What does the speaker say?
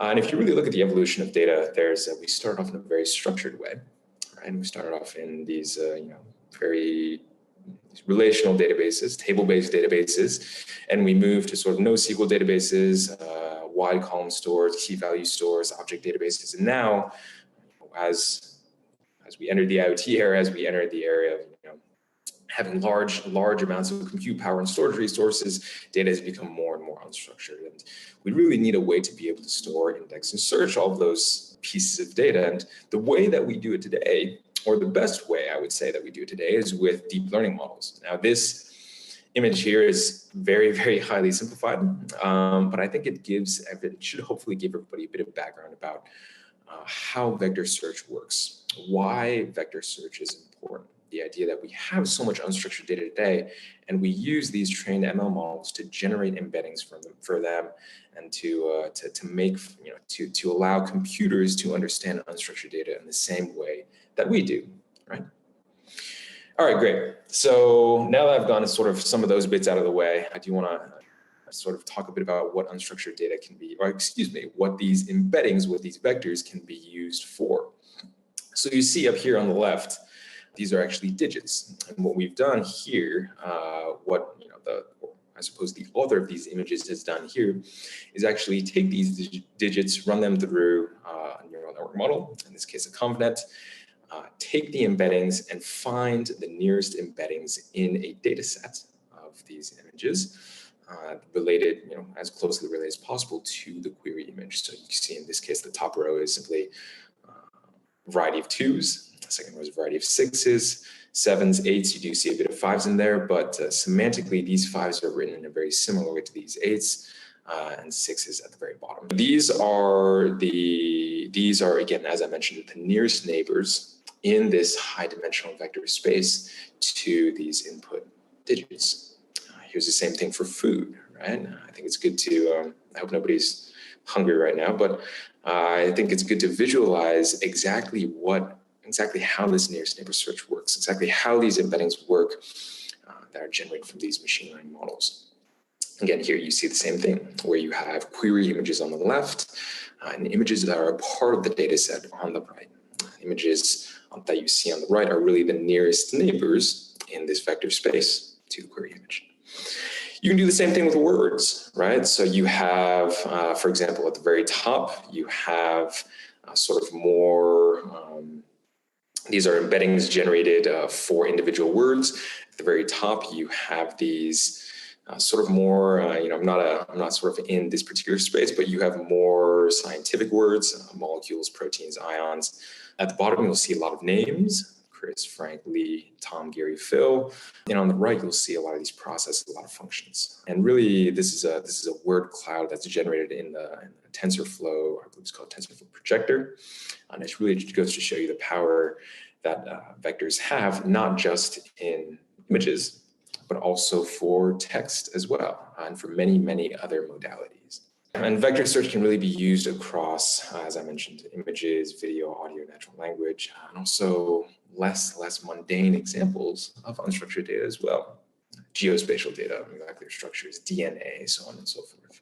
And if you really look at the evolution of data, we start off in a very structured way, right? And we started off in these, very relational databases, table-based databases, and we moved to sort of NoSQL databases, wide column stores, key value stores, object databases, and now, as we entered the IoT era, as we entered the area of having large amounts of compute power and storage resources, data has become more and more unstructured, and we really need a way to be able to store, index, and search all of those pieces of data. And the way that we do it today, or the best way I would say that we do it today, is with deep learning models. Now, this image here is very, very highly simplified, but I think it should hopefully give everybody a bit of background about how vector search works, why vector search is important. The idea that we have so much unstructured data today, and we use these trained ML models to generate embeddings for them, and to allow computers to understand unstructured data in the same way that we do, right? All right, great. So now that I've gone sort of some of those bits out of the way, I do want to sort of talk a bit about what unstructured data can be, or excuse me, what these embeddings, what these vectors can be used for. So you see up here on the left, these are actually digits. And what we've done here, I suppose the author of these images has done here, is actually take these digits, run them through a neural network model, in this case a ConvNet, take the embeddings and find the nearest embeddings in a data set of these images, related, as closely related as possible to the query image. So you can see in this case, the top row is simply a variety of 2s. The second row is a variety of 6s, 7s, 8s. You do see a bit of 5s in there, but semantically, these 5s are written in a very similar way to these 8s, and 6s at the very bottom. These are again, as I mentioned, the nearest neighbors in this high dimensional vector space to these input digits. Here's the same thing for food, right? I think it's good to, I hope nobody's hungry right now, but I think it's good to visualize exactly how this nearest neighbor search works, exactly how these embeddings work that are generated from these machine learning models. Again, here you see the same thing, where you have query images on the left and images that are a part of the data set on the right. Images that you see on the right are really the nearest neighbors in this vector space to the query image. You can do the same thing with words, right? So you have, for example, at the very top, you have sort of more, these are embeddings generated for individual words. At the very top, you have these sort of more, I'm not sort of in this particular space, but you have more scientific words, molecules, proteins, ions. At the bottom, you'll see a lot of names: Chris, Frank, Lee, Tom, Gary, Phil. And on the right, you'll see a lot of these processes, a lot of functions. And really, this is a word cloud that's generated in the TensorFlow, I believe it's called TensorFlow projector. And it really goes to show you the power that vectors have, not just in images, but also for text as well, and for many, many other modalities. And vector search can really be used across, as I mentioned, images, video, audio, natural language, and also less mundane examples of unstructured data as well. Geospatial data, molecular structures, DNA, so on and so forth.